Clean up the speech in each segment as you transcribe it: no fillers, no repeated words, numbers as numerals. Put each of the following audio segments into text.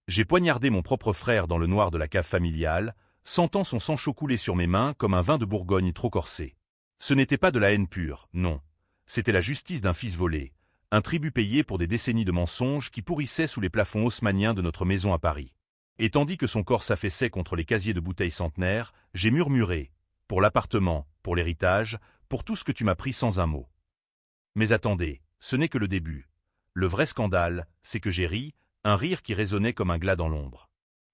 J'ai poignardé mon propre frère dans le noir de la cave familiale, sentant son sang chaud couler sur mes mains comme un vin de Bourgogne trop corsé. Ce n'était pas de la haine pure, non. C'était la justice d'un fils volé, un tribut payé pour des décennies de mensonges qui pourrissaient sous les plafonds haussmanniens de notre maison à Paris. Et tandis que son corps s'affaissait contre les casiers de bouteilles centenaires, j'ai murmuré, pour l'appartement, pour l'héritage, pour tout ce que tu m'as pris sans un mot. Mais attendez, ce n'est que le début. Le vrai scandale, c'est que j'ai ri, un rire qui résonnait comme un glas dans l'ombre.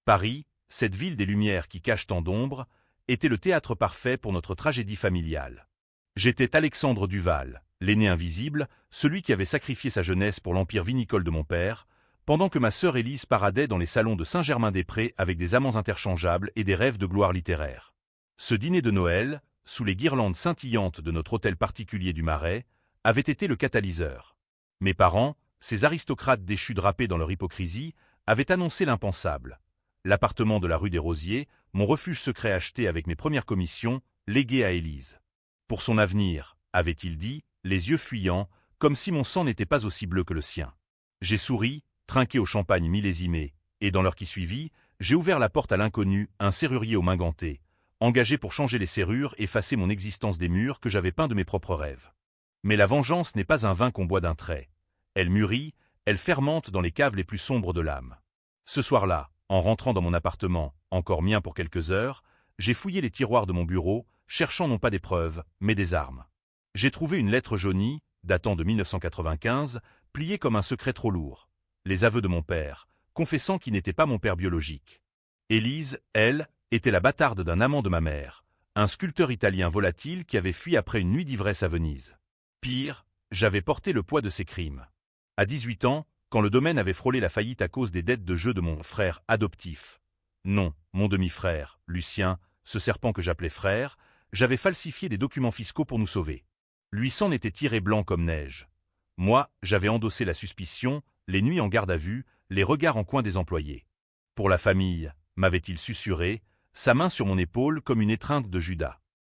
Paris, cette ville des lumières qui cache tant d'ombre, était le théâtre parfait pour notre tragédie familiale. J'étais Alexandre Duval, l'aîné invisible, celui qui avait sacrifié sa jeunesse pour l'empire vinicole de mon père, pendant que ma sœur Élise paradait dans les salons de Saint-Germain-des-Prés avec des amants interchangeables et des rêves de gloire littéraire. Ce dîner de Noël, sous les guirlandes scintillantes de notre hôtel particulier du Marais, avait été le catalyseur. Mes parents, ces aristocrates déchus drapés dans leur hypocrisie, avaient annoncé l'impensable. L'appartement de la rue des Rosiers, mon refuge secret acheté avec mes premières commissions, légué à Élise. Pour son avenir, avait-il dit, les yeux fuyants, comme si mon sang n'était pas aussi bleu que le sien. J'ai souri, trinqué au champagne millésimé, et dans l'heure qui suivit, j'ai ouvert la porte à l'inconnu, un serrurier aux mains gantées, engagé pour changer les serrures et effacer mon existence des murs que j'avais peints de mes propres rêves. Mais la vengeance n'est pas un vin qu'on boit d'un trait. Elle mûrit, elle fermente dans les caves les plus sombres de l'âme. Ce soir-là, en rentrant dans mon appartement, encore mien pour quelques heures, j'ai fouillé les tiroirs de mon bureau, cherchant non pas des preuves, mais des armes. J'ai trouvé une lettre jaunie, datant de 1995, pliée comme un secret trop lourd. Les aveux de mon père, confessant qu'il n'était pas mon père biologique. Élise, elle, était la bâtarde d'un amant de ma mère, un sculpteur italien volatile qui avait fui après une nuit d'ivresse à Venise. Pire, j'avais porté le poids de ses crimes. À 18 ans, quand le domaine avait frôlé la faillite à cause des dettes de jeu de mon frère adoptif. Non, mon demi-frère, Lucien, ce serpent que j'appelais frère, j'avais falsifié des documents fiscaux pour nous sauver. Lui s'en était tiré blanc comme neige. Moi, j'avais endossé la suspicion, les nuits en garde à vue, les regards en coin des employés. Pour la famille, m'avait-il susurré, sa main sur mon épaule comme une étreinte de Judas.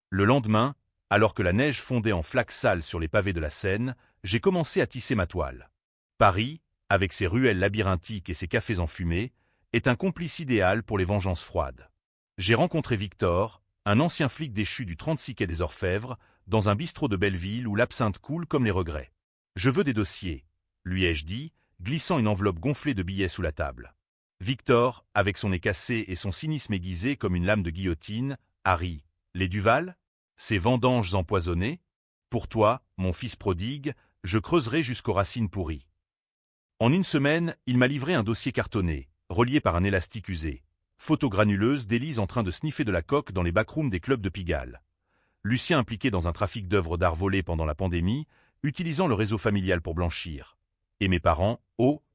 Le lendemain, alors que la neige fondait en flaques sales sur les pavés de la Seine, j'ai commencé à tisser ma toile. Paris, avec ses ruelles labyrinthiques et ses cafés enfumés, est un complice idéal pour les vengeances froides. J'ai rencontré Victor, un ancien flic déchu du 36 quai des Orfèvres, dans un bistrot de Belleville où l'absinthe coule comme les regrets. « Je veux des dossiers », lui ai-je dit, glissant une enveloppe gonflée de billets sous la table. Victor, avec son nez cassé et son cynisme aiguisé comme une lame de guillotine, a ri. « Les Duval ? Ces vendanges empoisonnées ? Pour toi, mon fils prodigue, je creuserai jusqu'aux racines pourries. » En une semaine, il m'a livré un dossier cartonné, relié par un élastique usé. Photo granuleuse d'Élise en train de sniffer de la coke dans les backrooms des clubs de Pigalle. Lucien impliqué dans un trafic d'œuvres d'art volées pendant la pandémie, utilisant le réseau familial pour blanchir. Et mes parents,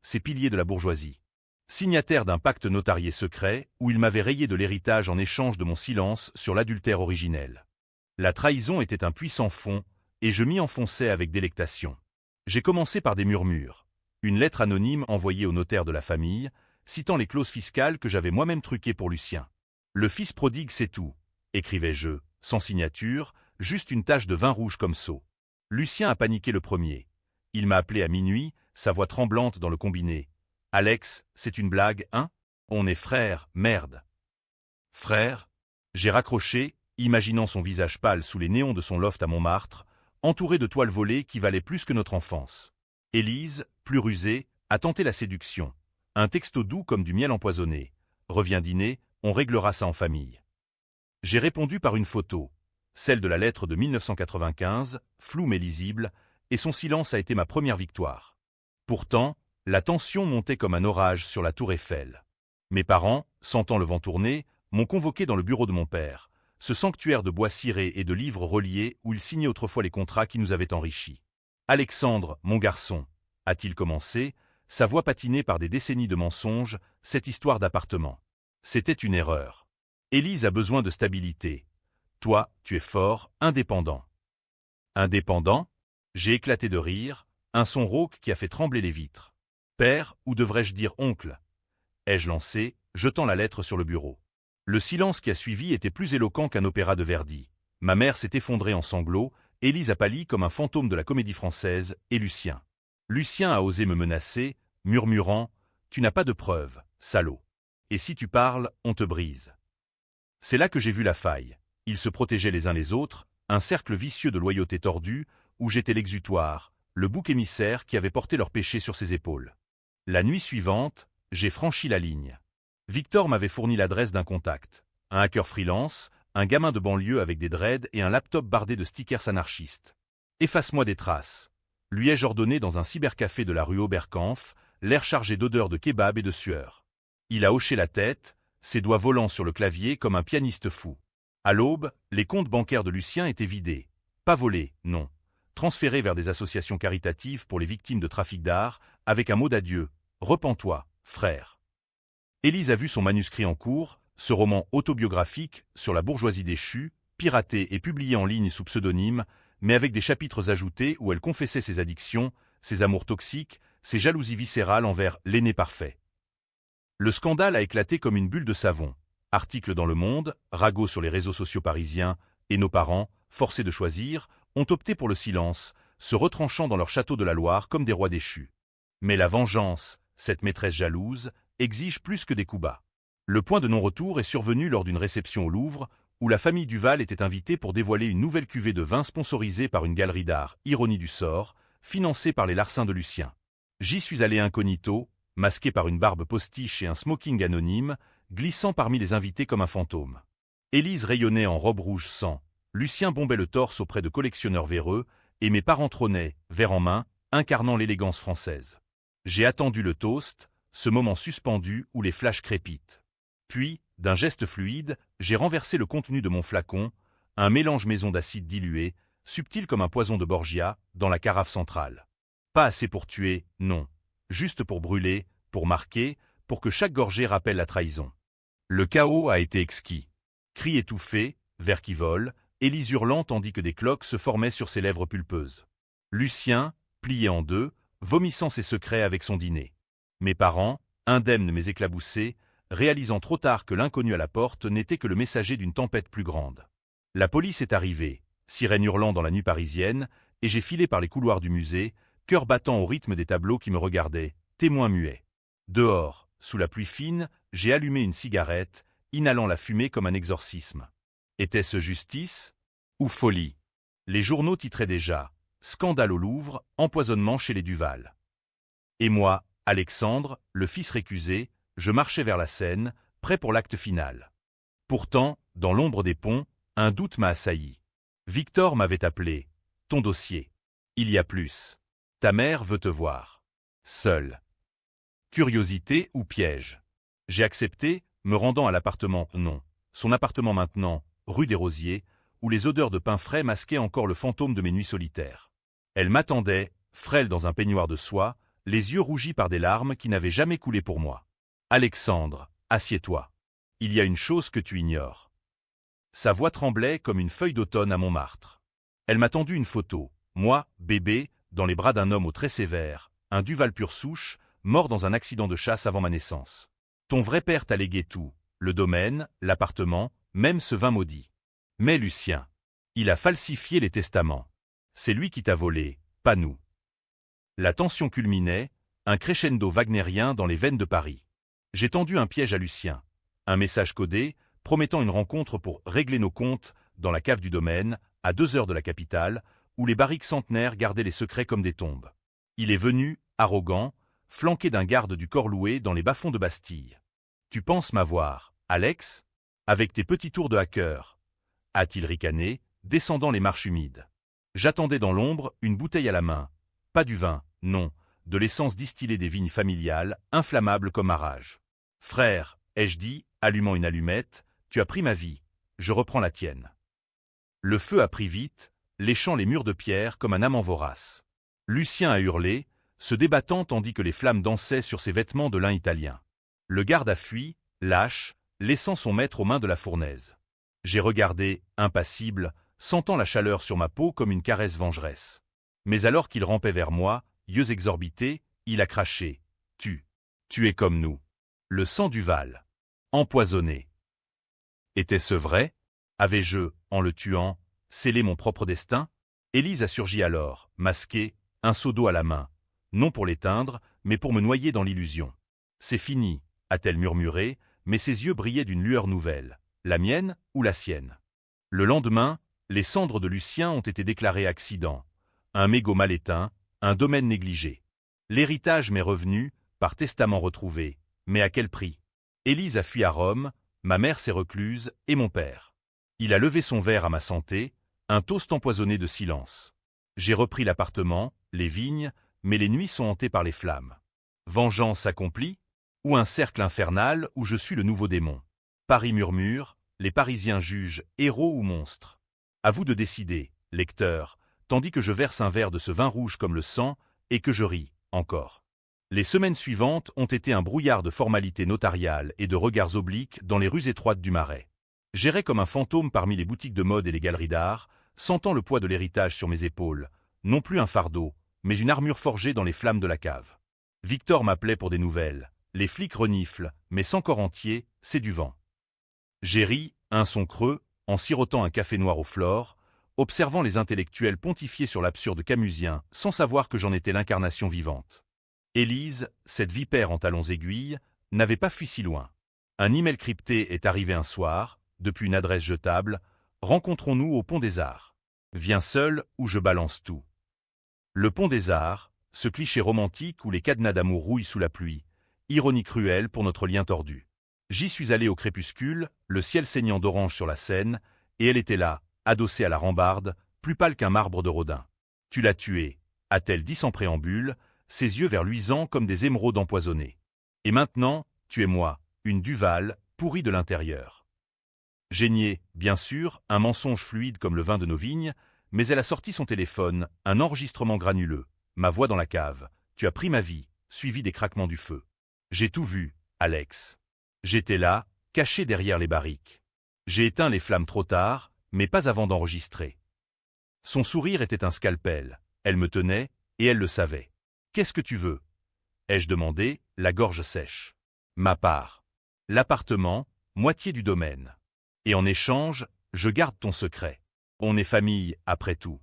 ces piliers de la bourgeoisie. Signataires d'un pacte notarié secret où ils m'avaient rayé de l'héritage en échange de mon silence sur l'adultère originel. La trahison était un puissant fond, et je m'y enfonçais avec délectation. J'ai commencé par des murmures. Une lettre anonyme envoyée au notaire de la famille, citant les clauses fiscales que j'avais moi-même truquées pour Lucien. « Le fils prodigue, c'est tout », écrivais-je, sans signature, juste une tache de vin rouge comme seau. Lucien a paniqué le premier. Il m'a appelé à minuit, sa voix tremblante dans le combiné. « Alex, c'est une blague, hein? On est frères, merde. » « Frère ?» J'ai raccroché, imaginant son visage pâle sous les néons de son loft à Montmartre, entouré de toiles volées qui valaient plus que notre enfance. Élise, plus rusée, a tenté la séduction. Un texto doux comme du miel empoisonné. « Reviens dîner, on réglera ça en famille. » J'ai répondu par une photo, celle de la lettre de 1995, floue mais lisible, et son silence a été ma première victoire. Pourtant, la tension montait comme un orage sur la tour Eiffel. Mes parents, sentant le vent tourner, m'ont convoqué dans le bureau de mon père, ce sanctuaire de bois ciré et de livres reliés où il signait autrefois les contrats qui nous avaient enrichis. « Alexandre, mon garçon », a-t-il commencé, sa voix patinée par des décennies de mensonges, cette histoire d'appartement. C'était une erreur. Élise a besoin de stabilité. Toi, tu es fort, indépendant. Indépendant ? J'ai éclaté de rire, un son rauque qui a fait trembler les vitres. Père, ou devrais-je dire oncle ? Ai-je lancé, jetant la lettre sur le bureau. Le silence qui a suivi était plus éloquent qu'un opéra de Verdi. Ma mère s'est effondrée en sanglots, Élise a pâli comme un fantôme de la Comédie Française, et Lucien. Lucien a osé me menacer, murmurant Tu n'as pas de preuves, salaud. Et si tu parles, on te brise. C'est là que j'ai vu la faille. Ils se protégeaient les uns les autres, un cercle vicieux de loyauté tordue, où j'étais l'exutoire, le bouc émissaire qui avait porté leur péché sur ses épaules. La nuit suivante, j'ai franchi la ligne. Victor m'avait fourni l'adresse d'un contact. Un hacker freelance, un gamin de banlieue avec des dreads et un laptop bardé de stickers anarchistes. Efface-moi des traces. Lui ai-je ordonné dans un cybercafé de la rue Oberkampf, l'air chargé d'odeurs de kebab et de sueur. Il a hoché la tête, ses doigts volant sur le clavier comme un pianiste fou. À l'aube, les comptes bancaires de Lucien étaient vidés. Pas volés, non. Transférés vers des associations caritatives pour les victimes de trafic d'art, avec un mot d'adieu. Repens-toi, frère. Élise a vu son manuscrit en cours, ce roman autobiographique sur la bourgeoisie déchue, piraté et publié en ligne sous pseudonyme, mais avec des chapitres ajoutés où elle confessait ses addictions, ses amours toxiques, ses jalousies viscérales envers l'aîné parfait. Le scandale a éclaté comme une bulle de savon. Articles dans Le Monde, ragots sur les réseaux sociaux parisiens, et nos parents, forcés de choisir, ont opté pour le silence, se retranchant dans leur château de la Loire comme des rois déchus. Mais la vengeance, cette maîtresse jalouse, exige plus que des coups bas. Le point de non-retour est survenu lors d'une réception au Louvre, où la famille Duval était invitée pour dévoiler une nouvelle cuvée de vin sponsorisée par une galerie d'art, ironie du sort, financée par les larcins de Lucien. J'y suis allé incognito, masqué par une barbe postiche et un smoking anonyme, glissant parmi les invités comme un fantôme. Élise rayonnait en robe rouge sang, Lucien bombait le torse auprès de collectionneurs véreux, et mes parents trônaient, verre en main, incarnant l'élégance française. J'ai attendu le toast, ce moment suspendu où les flashs crépitent. Puis, d'un geste fluide, j'ai renversé le contenu de mon flacon, un mélange maison d'acide dilué, subtil comme un poison de Borgia, dans la carafe centrale. Pas assez pour tuer, non. Juste pour brûler, pour marquer, pour que chaque gorgée rappelle la trahison. Le chaos a été exquis. Cris étouffés, vers qui volent, Élise hurlant tandis que des cloques se formaient sur ses lèvres pulpeuses. Lucien, plié en deux, vomissant ses secrets avec son dîner. Mes parents, indemnes mais éclaboussés, réalisant trop tard que l'inconnu à la porte n'était que le messager d'une tempête plus grande. La police est arrivée, sirène hurlant dans la nuit parisienne, et j'ai filé par les couloirs du musée, cœur battant au rythme des tableaux qui me regardaient, témoin muet. Dehors, sous la pluie fine, j'ai allumé une cigarette, inhalant la fumée comme un exorcisme. Était-ce justice ou folie? Les journaux titraient déjà « Scandale au Louvre, empoisonnement chez les Duval ». Et moi, Alexandre, le fils récusé, je marchais vers la Seine, prêt pour l'acte final. Pourtant, dans l'ombre des ponts, un doute m'a assailli. Victor m'avait appelé. Ton dossier. Il y a plus. Ta mère veut te voir. Seul. Curiosité ou piège? J'ai accepté, me rendant à l'appartement, non. Son appartement maintenant, rue des Rosiers, où les odeurs de pain frais masquaient encore le fantôme de mes nuits solitaires. Elle m'attendait, frêle dans un peignoir de soie, les yeux rougis par des larmes qui n'avaient jamais coulé pour moi. Alexandre, assieds-toi. Il y a une chose que tu ignores. Sa voix tremblait comme une feuille d'automne à Montmartre. Elle m'a tendu une photo, moi, bébé, dans les bras d'un homme aux traits sévères, un Duval pure souche, mort dans un accident de chasse avant ma naissance. Ton vrai père t'a légué tout, le domaine, l'appartement, même ce vin maudit. Mais Lucien, il a falsifié les testaments. C'est lui qui t'a volé, pas nous. La tension culminait, un crescendo wagnérien dans les veines de Paris. J'ai tendu un piège à Lucien, un message codé, promettant une rencontre pour régler nos comptes dans la cave du domaine, à 2 heures de la capitale, où les barriques centenaires gardaient les secrets comme des tombes. Il est venu, arrogant, flanqué d'un garde du corps loué dans les bas-fonds de Bastille. Tu penses m'avoir, Alex? Avec tes petits tours de hacker, a-t-il ricané, descendant les marches humides. J'attendais dans l'ombre, une bouteille à la main. Pas du vin, non, de l'essence distillée des vignes familiales, inflammable comme ma rage. Frère, ai-je dit, allumant une allumette, tu as pris ma vie, je reprends la tienne. Le feu a pris vite, léchant les murs de pierre comme un amant vorace. Lucien a hurlé, se débattant tandis que les flammes dansaient sur ses vêtements de lin italien. Le garde a fui, lâche, laissant son maître aux mains de la fournaise. J'ai regardé, impassible, sentant la chaleur sur ma peau comme une caresse vengeresse. Mais alors qu'il rampait vers moi, yeux exorbités, il a craché. Tu es comme nous. Le sang Duval. Empoisonné. Était-ce vrai? Avais-je, en le tuant, scellé mon propre destin? Élise a surgi alors, masquée, un seau d'eau à la main. Non pour l'éteindre, mais pour me noyer dans l'illusion. C'est fini, a-t-elle murmuré, mais ses yeux brillaient d'une lueur nouvelle. La mienne ou la sienne? Le lendemain, les cendres de Lucien ont été déclarées accident. Un mégot mal éteint, un domaine négligé. L'héritage m'est revenu, par testament retrouvé, mais à quel prix? Élise a fui à Rome, ma mère s'est recluse, et mon père. Il a levé son verre à ma santé, un toast empoisonné de silence. J'ai repris l'appartement, les vignes, mais les nuits sont hantées par les flammes. Vengeance accomplie? Ou un cercle infernal où je suis le nouveau démon? Paris murmure, les Parisiens jugent héros ou monstres. À vous de décider, lecteur, tandis que je verse un verre de ce vin rouge comme le sang, et que je ris, encore. Les semaines suivantes ont été un brouillard de formalités notariales et de regards obliques dans les rues étroites du Marais. J'errais comme un fantôme parmi les boutiques de mode et les galeries d'art, sentant le poids de l'héritage sur mes épaules, non plus un fardeau, mais une armure forgée dans les flammes de la cave. Victor m'appelait pour des nouvelles. Les flics reniflent, mais sans corps entier, c'est du vent. J'ai ri, un son creux, en sirotant un café noir aux flores, observant les intellectuels pontifier sur l'absurde camusien, sans savoir que j'en étais l'incarnation vivante. Élise, cette vipère en talons aiguilles, n'avait pas fui si loin. Un email crypté est arrivé un soir, depuis une adresse jetable, rencontrons-nous au Pont des Arts. Viens seul ou je balance tout. Le Pont des Arts, ce cliché romantique où les cadenas d'amour rouillent sous la pluie, ironie cruelle pour notre lien tordu. J'y suis allé au crépuscule, le ciel saignant d'orange sur la Seine, et elle était là, adossée à la rambarde, plus pâle qu'un marbre de Rodin. Tu l'as tuée, a-t-elle dit sans préambule, ses yeux verts luisants comme des émeraudes empoisonnées. Et maintenant, tu es moi, une Duval, pourrie de l'intérieur. J'ai nié, bien sûr, un mensonge fluide comme le vin de nos vignes, mais elle a sorti son téléphone, un enregistrement granuleux, ma voix dans la cave. Tu as pris ma vie, suivi des craquements du feu. J'ai tout vu, Alex. J'étais là, caché derrière les barriques. J'ai éteint les flammes trop tard, mais pas avant d'enregistrer. Son sourire était un scalpel. Elle me tenait, et elle le savait. Qu'est-ce que tu veux? Ai-je demandé, la gorge sèche. Ma part. L'appartement, moitié du domaine. Et en échange, je garde ton secret. On est famille, après tout.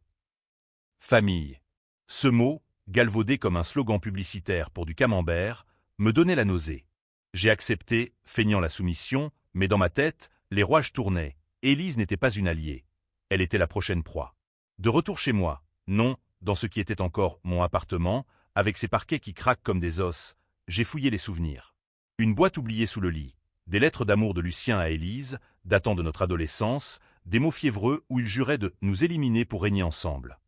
Famille. Ce mot, galvaudé comme un slogan publicitaire pour du camembert, me donnait la nausée. J'ai accepté, feignant la soumission, mais dans ma tête, les rouages tournaient. Élise n'était pas une alliée. Elle était la prochaine proie. De retour chez moi, non, dans ce qui était encore mon appartement, avec ses parquets qui craquent comme des os, j'ai fouillé les souvenirs. Une boîte oubliée sous le lit, des lettres d'amour de Lucien à Élise, datant de notre adolescence, des mots fiévreux où ils juraient de nous éliminer pour régner ensemble.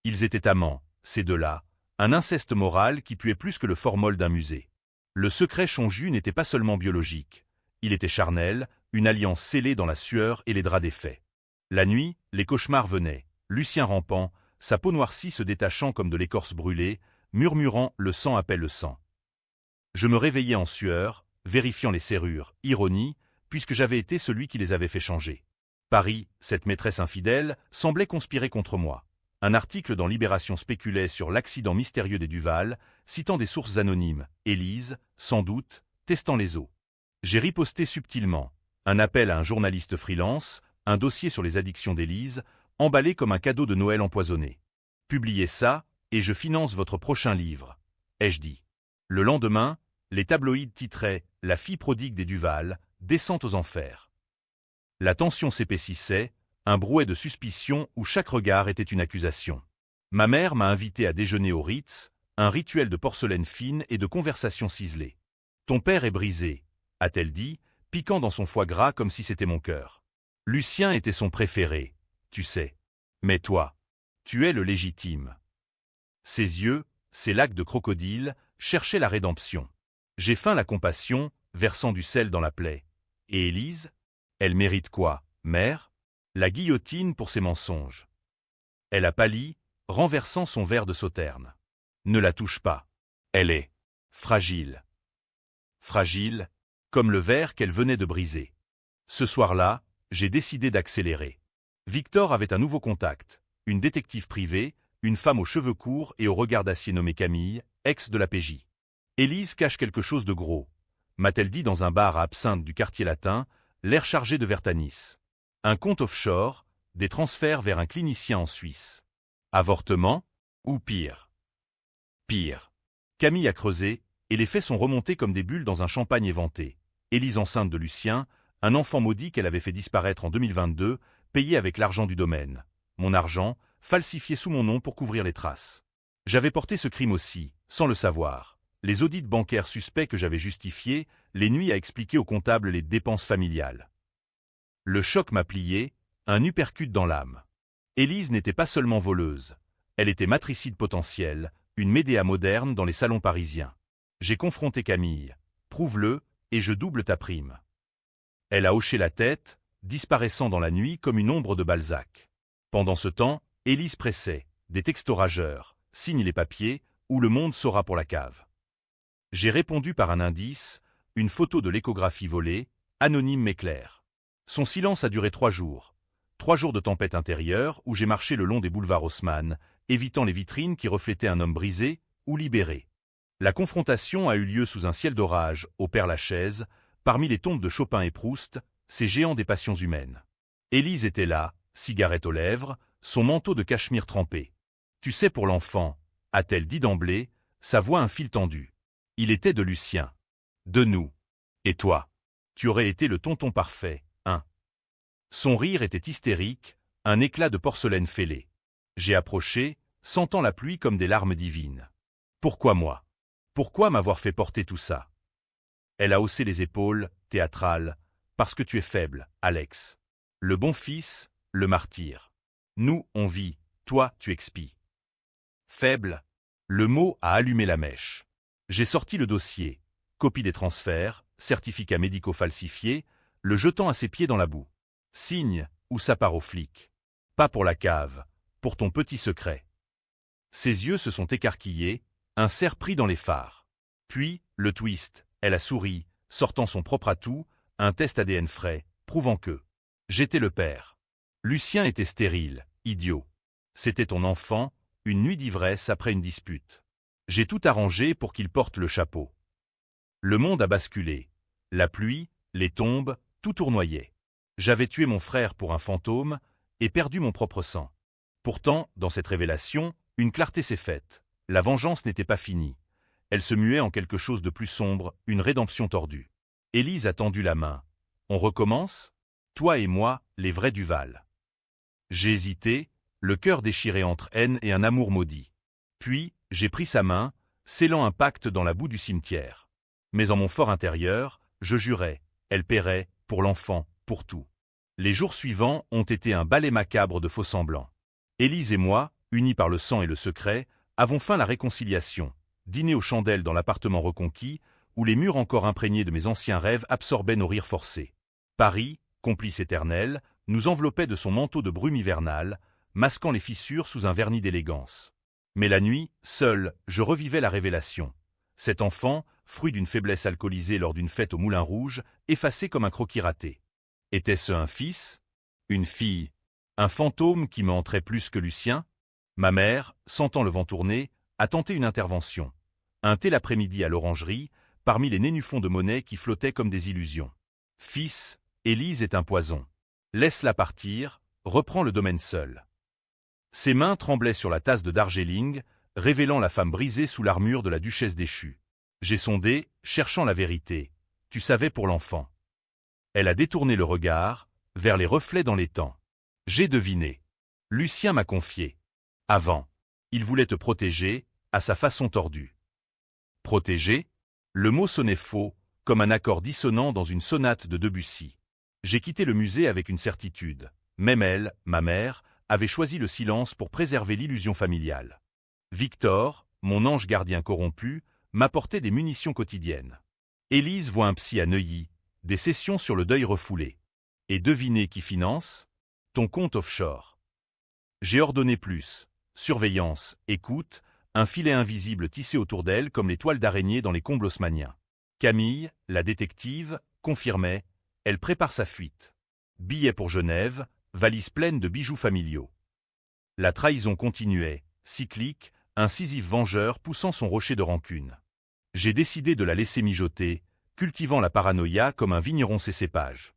Ils étaient amants, ces deux-là, un inceste moral qui puait plus que le formol d'un musée. Le secret chonju n'était pas seulement biologique, il était charnel, une alliance scellée dans la sueur et les draps défaits. La nuit, les cauchemars venaient, Lucien rampant, sa peau noircie se détachant comme de l'écorce brûlée, murmurant « le sang appelle le sang ». Je me réveillais en sueur, vérifiant les serrures, ironie, puisque j'avais été celui qui les avait fait changer. Paris, cette maîtresse infidèle, semblait conspirer contre moi. Un article dans Libération spéculait sur l'accident mystérieux des Duval, citant des sources anonymes, Élise, sans doute, testant les eaux. J'ai riposté subtilement. Un appel à un journaliste freelance, un dossier sur les addictions d'Élise, emballé comme un cadeau de Noël empoisonné. Publiez ça, et je finance votre prochain livre, ai-je dit. Le lendemain, les tabloïds titraient « La fille prodigue des Duval, descente aux enfers ». La tension s'épaississait, un brouet de suspicion où chaque regard était une accusation. Ma mère m'a invité à déjeuner au Ritz, un rituel de porcelaine fine et de conversation ciselée. « Ton père est brisé », a-t-elle dit, piquant dans son foie gras comme si c'était mon cœur. Lucien était son préféré, tu sais. Mais toi, tu es le légitime. Ses yeux, ses lacs de crocodile, cherchaient la rédemption. J'ai feint la compassion, versant du sel dans la plaie. Et Élise? Elle mérite quoi, mère? La guillotine pour ses mensonges. Elle a pâli, renversant son verre de sauterne. Ne la touche pas. Elle est fragile. Fragile, comme le verre qu'elle venait de briser. Ce soir-là, j'ai décidé d'accélérer. Victor avait un nouveau contact, une détective privée, une femme aux cheveux courts et au regard d'acier nommée Camille, ex de la PJ. Élise cache quelque chose de gros, m'a-t-elle dit dans un bar à absinthe du quartier latin, l'air chargé de Vertanis. Un compte offshore, des transferts vers un clinicien en Suisse. Avortement? Ou pire? Pire. Camille a creusé, et les faits sont remontés comme des bulles dans un champagne éventé. Élise enceinte de Lucien, un enfant maudit qu'elle avait fait disparaître en 2022, payé avec l'argent du domaine. Mon argent, falsifié sous mon nom pour couvrir les traces. J'avais porté ce crime aussi, sans le savoir. Les audits bancaires suspects que j'avais justifiés, les nuits à expliquer au comptable les dépenses familiales. Le choc m'a plié, un uppercut dans l'âme. Élise n'était pas seulement voleuse. Elle était matricide potentielle, une médéa moderne dans les salons parisiens. J'ai confronté Camille. Prouve-le, et je double ta prime. Elle a hoché la tête, disparaissant dans la nuit comme une ombre de Balzac. Pendant ce temps, Élise pressait, des textos rageurs, signe les papiers, ou le monde saura pour la cave. J'ai répondu par un indice, une photo de l'échographie volée, anonyme mais claire. Son silence a duré 3 jours. 3 jours de tempête intérieure où j'ai marché le long des boulevards Haussmann, évitant les vitrines qui reflétaient un homme brisé ou libéré. La confrontation a eu lieu sous un ciel d'orage, au Père-Lachaise, parmi les tombes de Chopin et Proust, ces géants des passions humaines. Élise était là, cigarette aux lèvres, son manteau de cachemire trempé. « Tu sais pour l'enfant », a-t-elle dit d'emblée, sa voix un fil tendu. Il était de Lucien. De nous. Et toi? Tu aurais été le tonton parfait, hein? Son rire était hystérique, un éclat de porcelaine fêlée. J'ai approché, sentant la pluie comme des larmes divines. Pourquoi moi? Pourquoi m'avoir fait porter tout ça? Elle a haussé les épaules, théâtrale, parce que tu es faible, Alex. Le bon fils, le martyr. Nous, on vit, toi, tu expies. Faible? Le mot a allumé la mèche. J'ai sorti le dossier, copie des transferts, certificats médicaux falsifiés, le jetant à ses pieds dans la boue. Signe, ou ça part aux flics. Pas pour la cave, pour ton petit secret. Ses yeux se sont écarquillés, un cerf pris dans les phares. Puis, le twist, elle a souri, sortant son propre atout, un test ADN frais, prouvant que j'étais le père. Lucien était stérile, idiot. C'était ton enfant, une nuit d'ivresse après une dispute. J'ai tout arrangé pour qu'il porte le chapeau. Le monde a basculé. La pluie, les tombes, tout tournoyait. J'avais tué mon frère pour un fantôme et perdu mon propre sang. Pourtant, dans cette révélation, une clarté s'est faite. La vengeance n'était pas finie. Elle se muait en quelque chose de plus sombre, une rédemption tordue. Élise a tendu la main. On recommence? Toi et moi, les vrais Duval. J'ai hésité, le cœur déchiré entre haine et un amour maudit. Puis, j'ai pris sa main, scellant un pacte dans la boue du cimetière. Mais en mon fort intérieur, je jurais, elle paierait, pour l'enfant, pour tout. Les jours suivants ont été un ballet macabre de faux-semblants. Élise et moi, unis par le sang et le secret, avons feint la réconciliation, dîner aux chandelles dans l'appartement reconquis, où les murs encore imprégnés de mes anciens rêves absorbaient nos rires forcés. Paris, complice éternel, nous enveloppait de son manteau de brume hivernale, masquant les fissures sous un vernis d'élégance. Mais la nuit, seul, je revivais la révélation. Cet enfant, fruit d'une faiblesse alcoolisée lors d'une fête au Moulin Rouge, effacé comme un croquis raté. Était-ce un fils? Une fille? Un fantôme qui me entrait plus que Lucien? Ma mère, sentant le vent tourner, a tenté une intervention. Un thé l'après-midi à l'orangerie, parmi les nénuphons de monnaie qui flottaient comme des illusions. Fils, Élise est un poison. Laisse-la partir, reprends le domaine seul. Ses mains tremblaient sur la tasse de Darjeeling, révélant la femme brisée sous l'armure de la duchesse déchue. J'ai sondé, cherchant la vérité. Tu savais pour l'enfant. Elle a détourné le regard, vers les reflets dans l'étang. J'ai deviné. Lucien m'a confié. Avant. Il voulait te protéger, à sa façon tordue. Protéger? Le mot sonnait faux, comme un accord dissonant dans une sonate de Debussy. J'ai quitté le musée avec une certitude. Même elle, ma mère, avait choisi le silence pour préserver l'illusion familiale. Victor, mon ange gardien corrompu, m'apportait des munitions quotidiennes. Élise voit un psy à Neuilly, des sessions sur le deuil refoulé. Et devinez qui finance? Ton compte offshore. J'ai ordonné plus. Surveillance, écoute, un filet invisible tissé autour d'elle comme les toiles d'araignée dans les combles haussmanniens. Camille, la détective, confirmait, elle prépare sa fuite. Billets pour Genève, valise pleine de bijoux familiaux. La trahison continuait, cyclique, incisif vengeur poussant son rocher de rancune. J'ai décidé de la laisser mijoter, cultivant la paranoïa comme un vigneron ses cépages.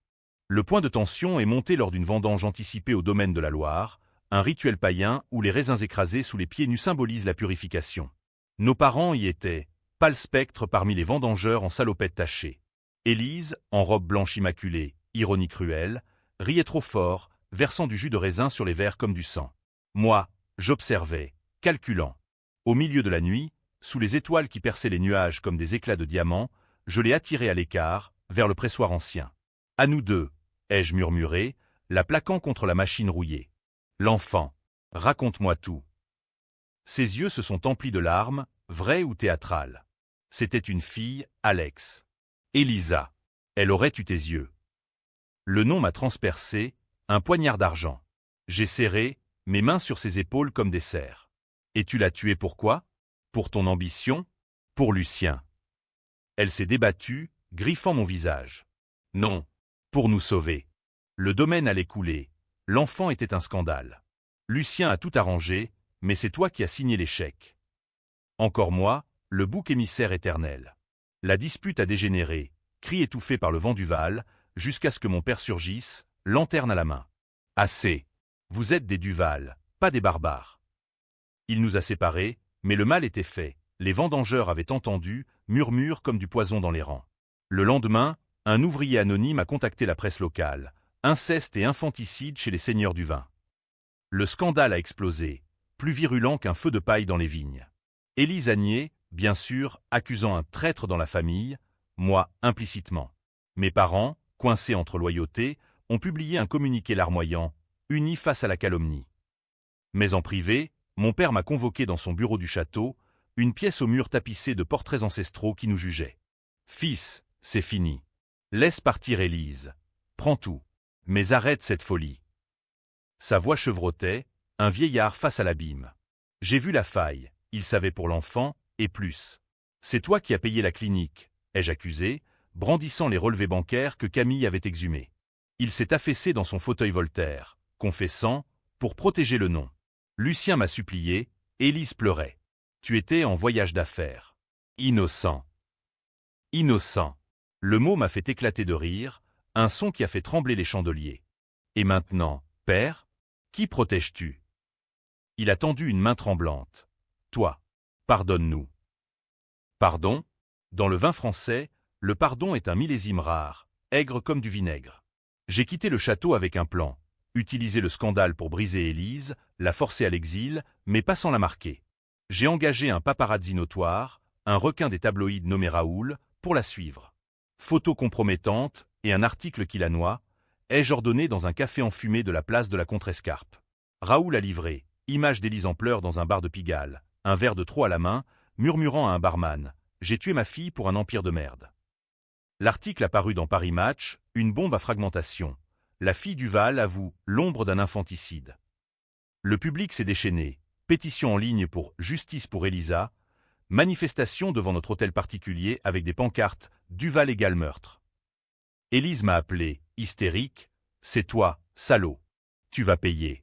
Le point de tension est monté lors d'une vendange anticipée au domaine de la Loire, un rituel païen où les raisins écrasés sous les pieds nus symbolisent la purification. Nos parents y étaient, Pâle spectre parmi les vendangeurs en salopette tachée. Élise, en robe blanche immaculée, ironie cruelle, riait trop fort, versant du jus de raisin sur les verres comme du sang. Moi, j'observais, calculant. Au milieu de la nuit, sous les étoiles qui perçaient les nuages comme des éclats de diamants, je l'ai attirée à l'écart, vers le pressoir ancien. « À nous deux », ai-je murmuré, la plaquant contre la machine rouillée. L'enfant. Raconte-moi tout. Ses yeux se sont emplis de larmes, vraies ou théâtrales. C'était une fille, Alex. Elisa. Elle aurait eu tes yeux. Le nom m'a transpercé, un poignard d'argent. J'ai serré, mes mains sur ses épaules comme des serres. Et tu l'as tuée pourquoi? Pour ton ambition? Pour Lucien. Elle s'est débattue, griffant mon visage. Non. Pour nous sauver. Le domaine allait couler. L'enfant était un scandale. Lucien a tout arrangé, mais c'est toi qui as signé l'échec. Encore moi, le bouc émissaire éternel. La dispute a dégénéré, cri étouffé par le vent du Val, jusqu'à ce que mon père surgisse, lanterne à la main. Assez. Vous êtes des Duval, pas des barbares. Il nous a séparés, mais le mal était fait. Les vendangeurs avaient entendu, murmure comme du poison dans les rangs. Le lendemain, un ouvrier anonyme a contacté la presse locale. Inceste et infanticide chez les seigneurs du vin. Le scandale a explosé, plus virulent qu'un feu de paille dans les vignes. Élise Agnier, bien sûr, accusant un traître dans la famille, moi implicitement. Mes parents, coincés entre loyautés, ont publié un communiqué larmoyant, unis face à la calomnie. Mais en privé, mon père m'a convoqué dans son bureau du château, une pièce au mur tapissée de portraits ancestraux qui nous jugeaient. « Fils, c'est fini. Laisse partir Élise. Prends tout. Mais arrête cette folie. » Sa voix chevrotait, un vieillard face à l'abîme. J'ai vu la faille, il savait pour l'enfant, et plus. C'est toi qui as payé la clinique, ai-je accusé, brandissant les relevés bancaires que Camille avait exhumés. Il s'est affaissé dans son fauteuil Voltaire, confessant, pour protéger le nom. Lucien m'a supplié, Élise pleurait. Tu étais en voyage d'affaires. Innocent. Innocent. Le mot m'a fait éclater de rire, un son qui a fait trembler les chandeliers. Et maintenant, père, qui protèges-tu? Il a tendu une main tremblante. Toi. Pardonne-nous. Pardon? Dans le vin français, le pardon est un millésime rare, aigre comme du vinaigre. J'ai quitté le château avec un plan, utiliser le scandale pour briser Élise, la forcer à l'exil, mais pas sans la marquer. J'ai engagé un paparazzi notoire, un requin des tabloïds nommé Raoul, pour la suivre. Photos compromettantes et un article qui la noie, ai-je ordonné dans un café enfumé de la place de la Contrescarpe. Raoul a livré, image d'Élise en pleurs dans un bar de Pigalle, un verre de trop à la main, murmurant à un barman « J'ai tué ma fille pour un empire de merde ». L'article apparu dans Paris Match, une bombe à fragmentation. La fille Duval avoue l'ombre d'un infanticide. Le public s'est déchaîné, pétition en ligne pour « Justice pour Elisa », manifestation devant notre hôtel particulier avec des pancartes « Duval égale meurtre ». Élise m'a appelé, hystérique, « C'est toi, salaud. Tu vas payer. »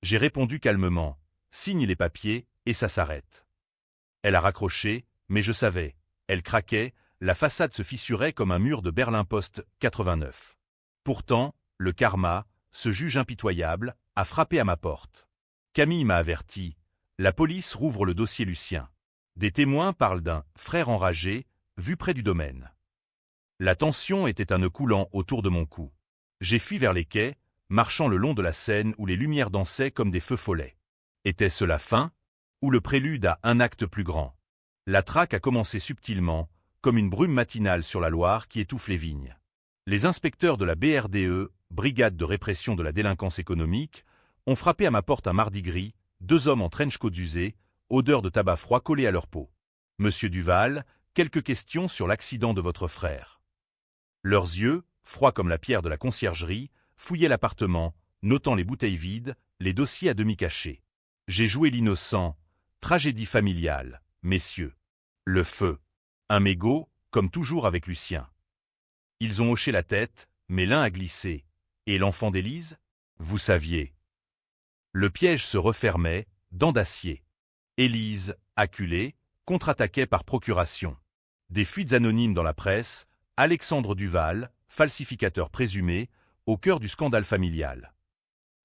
J'ai répondu calmement, « Signe les papiers, et ça s'arrête. » Elle a raccroché, mais je savais, elle craquait, la façade se fissurait comme un mur de Berlin-Post 89. Pourtant, le karma, ce juge impitoyable, a frappé à ma porte. Camille m'a averti, la police rouvre le dossier Lucien. Des témoins parlent d'un « frère enragé » vu près du domaine. La tension était un nœud coulant autour de mon cou. J'ai fui vers les quais, marchant le long de la Seine où les lumières dansaient comme des feux follets. Était-ce la fin? Ou le prélude à un acte plus grand? La traque a commencé subtilement, comme une brume matinale sur la Loire qui étouffe les vignes. Les inspecteurs de la BRDE, Brigade de répression de la délinquance économique, ont frappé à ma porte un mardi gris, 2 hommes en trench-coat usés, odeur de tabac froid collée à leur peau. « Monsieur Duval, quelques questions sur l'accident de votre frère. » Leurs yeux, froids comme la pierre de la conciergerie, fouillaient l'appartement, notant les bouteilles vides, les dossiers à demi cachés. J'ai joué l'innocent. Tragédie familiale, messieurs. Le feu. Un mégot, comme toujours avec Lucien. Ils ont hoché la tête, mais l'un a glissé. Et l'enfant d'Élise? Vous saviez. Le piège se refermait, dents d'acier. Élise, acculée, contre-attaquait par procuration. Des fuites anonymes dans la presse, Alexandre Duval, falsificateur présumé, au cœur du scandale familial.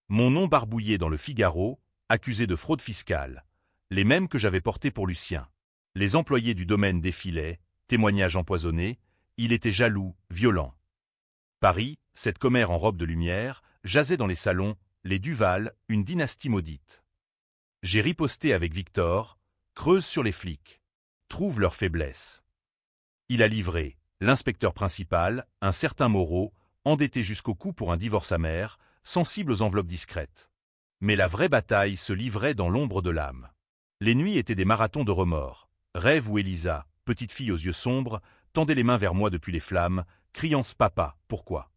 Mon nom barbouillé dans le Figaro, accusé de fraude fiscale, les mêmes que j'avais portés pour Lucien. Les employés du domaine défilaient, témoignages empoisonnés, il était jaloux, violent. Paris, cette commère en robe de lumière, jasait dans les salons, les Duval, une dynastie maudite. J'ai riposté avec Victor, creuse sur les flics. Trouve leurs faiblesses. Il a livré, l'inspecteur principal, un certain Moreau, endetté jusqu'au cou pour un divorce amer, sensible aux enveloppes discrètes. Mais la vraie bataille se livrait dans l'ombre de l'âme. Les nuits étaient des marathons de remords. Rêve où Elisa, petite fille aux yeux sombres, tendait les mains vers moi depuis les flammes, criant « Papa, pourquoi ?»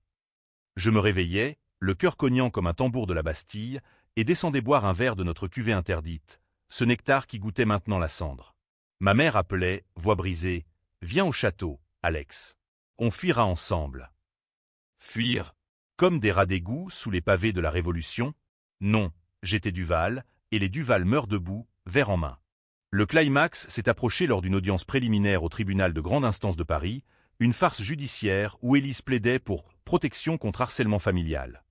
Je me réveillais, le cœur cognant comme un tambour de la Bastille, et descendais boire un verre de notre cuvée interdite, ce nectar qui goûtait maintenant la cendre. Ma mère appelait, voix brisée, « Viens au château, Alex. On fuira ensemble. » Fuir? Comme des rats d'égout sous les pavés de la Révolution? Non, j'étais Duval, et les Duval meurent debout, verre en main. Le climax s'est approché lors d'une audience préliminaire au tribunal de grande instance de Paris, une farce judiciaire où Élise plaidait pour protection contre harcèlement familial.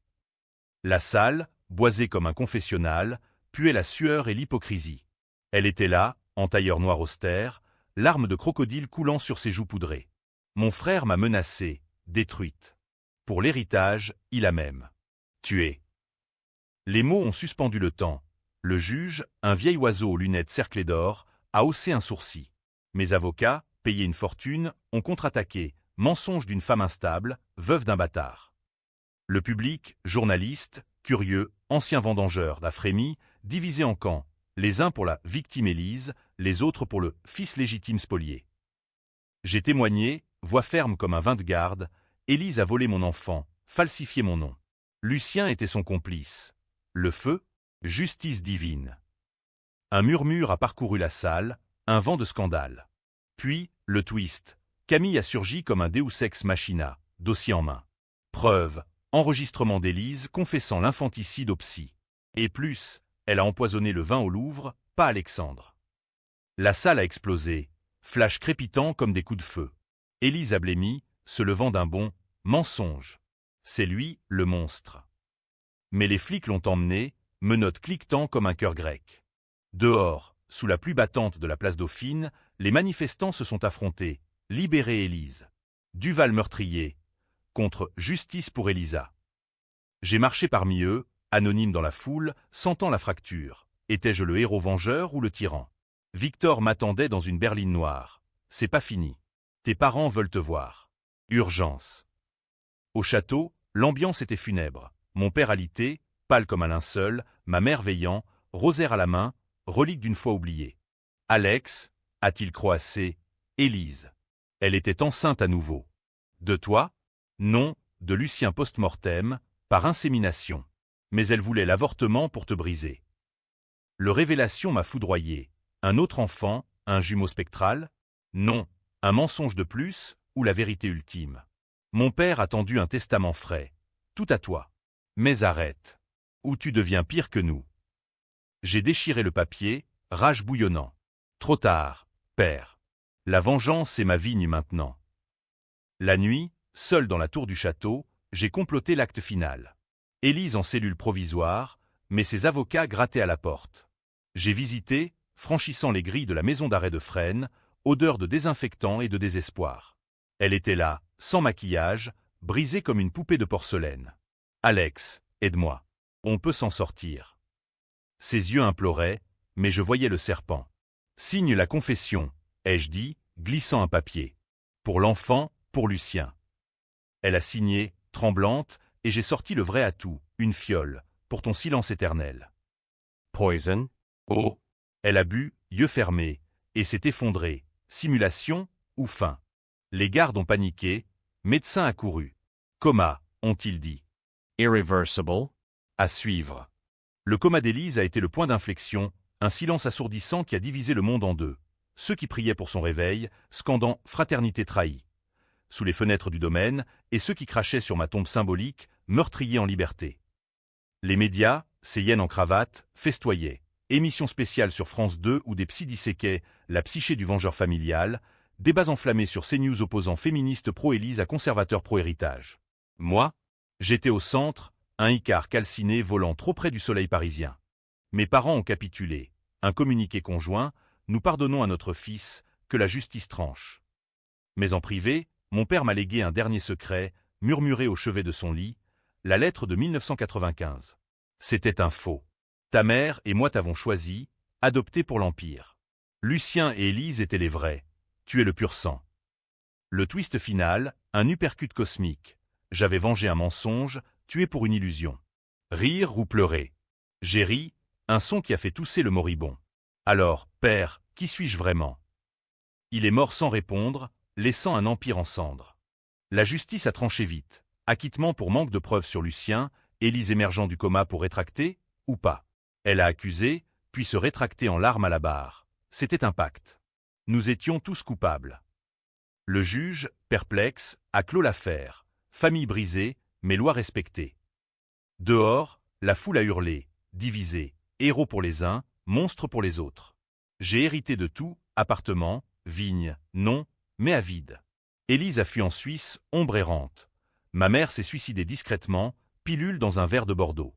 La salle, boisée comme un confessionnal, puait la sueur et l'hypocrisie. Elle était là, en tailleur noir austère, larmes de crocodile coulant sur ses joues poudrées. Mon frère m'a menacée, détruite. Pour l'héritage, il a même tué. Les mots ont suspendu le temps. Le juge, un vieil oiseau aux lunettes cerclées d'or, a haussé un sourcil. Mes avocats, payés une fortune, ont contre-attaqué, mensonge d'une femme instable, veuve d'un bâtard. Le public, journalistes, curieux, anciens vendangeurs, a frémi, divisé en camps, les uns pour la victime Élise, les autres pour le fils légitime spolié. J'ai témoigné, voix ferme comme un vin de garde, Élise a volé mon enfant, falsifié mon nom. Lucien était son complice. Le feu? Justice divine. Un murmure a parcouru la salle, un vent de scandale. Puis, le twist. Camille a surgi comme un Deus ex machina, dossier en main. Preuve, enregistrement d'Élise confessant l'infanticide au psy. Et plus, elle a empoisonné le vin au Louvre, pas Alexandre. La salle a explosé, flash crépitant comme des coups de feu. Élise a blêmi, se levant d'un bond, mensonge. C'est lui, le monstre. Mais les flics l'ont emmené, menottes cliquetant comme un cœur grec. Dehors, sous la pluie battante de la place Dauphine, les manifestants se sont affrontés. Libérez Élise. Duval meurtrier. Contre justice pour Elisa. J'ai marché parmi eux, anonyme dans la foule, sentant la fracture. Étais-je le héros vengeur ou le tyran? Victor m'attendait dans une berline noire. C'est pas fini. Tes parents veulent te voir. Urgence. Au château, l'ambiance était funèbre. Mon père alité, pâle comme un linceul, ma mère veillant, rosaire à la main, relique d'une foi oubliée. Alex, a-t-il croassé, Élise. Elle était enceinte à nouveau. De toi? Non, de Lucien post-mortem, par insémination. Mais elle voulait l'avortement pour te briser. Le révélation m'a foudroyé. Un autre enfant, un jumeau spectral? Non, un mensonge de plus, ou la vérité ultime. Mon père a tendu un testament frais. Tout à toi. Mais arrête. Ou tu deviens pire que nous. J'ai déchiré le papier, rage bouillonnant. Trop tard, père. La vengeance est ma vigne maintenant. La nuit, seul dans la tour du château, j'ai comploté l'acte final. Élise en cellule provisoire, mais ses avocats grattaient à la porte. J'ai visité, franchissant les grilles de la maison d'arrêt de Fresnes, odeur de désinfectant et de désespoir. Elle était là, sans maquillage, brisée comme une poupée de porcelaine. Alex, aide-moi. On peut s'en sortir. Ses yeux imploraient, mais je voyais le serpent. Signe la confession, ai-je dit, glissant un papier. Pour l'enfant, pour Lucien. Elle a signé, tremblante, et j'ai sorti le vrai atout, une fiole, pour ton silence éternel. Poison? Oh! Elle a bu, yeux fermés, et s'est effondrée. Simulation ou fin? Les gardes ont paniqué, médecin accouru. Coma, ont-ils dit. Irreversible. À suivre. Le coma d'Élise a été le point d'inflexion, un silence assourdissant qui a divisé le monde en deux. Ceux qui priaient pour son réveil, scandant « fraternité trahie » sous les fenêtres du domaine, et ceux qui crachaient sur ma tombe symbolique, meurtrier en liberté. Les médias, ces hyènes en cravate, festoyaient. Émission spéciale sur France 2 où des psys disséquaient la psyché du vengeur familial, débats enflammés sur CNews opposant féministes pro-Élise à conservateurs pro-héritage. Moi, j'étais au centre, un Icare calciné volant trop près du soleil parisien. Mes parents ont capitulé. Un communiqué conjoint, nous pardonnons à notre fils, que la justice tranche. Mais en privé, mon père m'a légué un dernier secret, murmuré au chevet de son lit, la lettre de 1995. C'était un faux. Ta mère et moi t'avons choisi, adopté pour l'Empire. Lucien et Élise étaient les vrais. Tu es le pur sang. Le twist final, un uppercut cosmique. J'avais vengé un mensonge, tué pour une illusion. Rire ou pleurer. J'ai ri, un son qui a fait tousser le moribond. Alors, père, qui suis-je vraiment? Il est mort sans répondre, laissant un empire en cendres. La justice a tranché vite. Acquittement pour manque de preuves sur Lucien, Élise émergeant du coma pour rétracter, ou pas. Elle a accusé, puis se rétracter en larmes à la barre. C'était un pacte. Nous étions tous coupables. Le juge, perplexe, a clos l'affaire. Famille brisée, mais loi respectée. Dehors, la foule a hurlé, divisé, héros pour les uns, monstres pour les autres. J'ai hérité de tout, appartement, vigne, non, mais à vide. Élise a fui en Suisse, ombre errante. Ma mère s'est suicidée discrètement, pilule dans un verre de Bordeaux.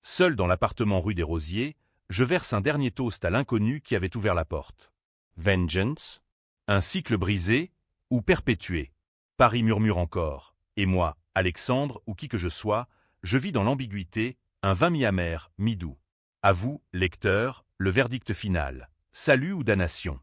Seul dans l'appartement rue des Rosiers, je verse un dernier toast à l'inconnu qui avait ouvert la porte. Vengeance? Un cycle brisé ou perpétué? Paris murmure encore. Et moi, Alexandre ou qui que je sois, je vis dans l'ambiguïté, un vin mi-amer, mi-doux. À vous, lecteur, le verdict final. Salut ou damnation?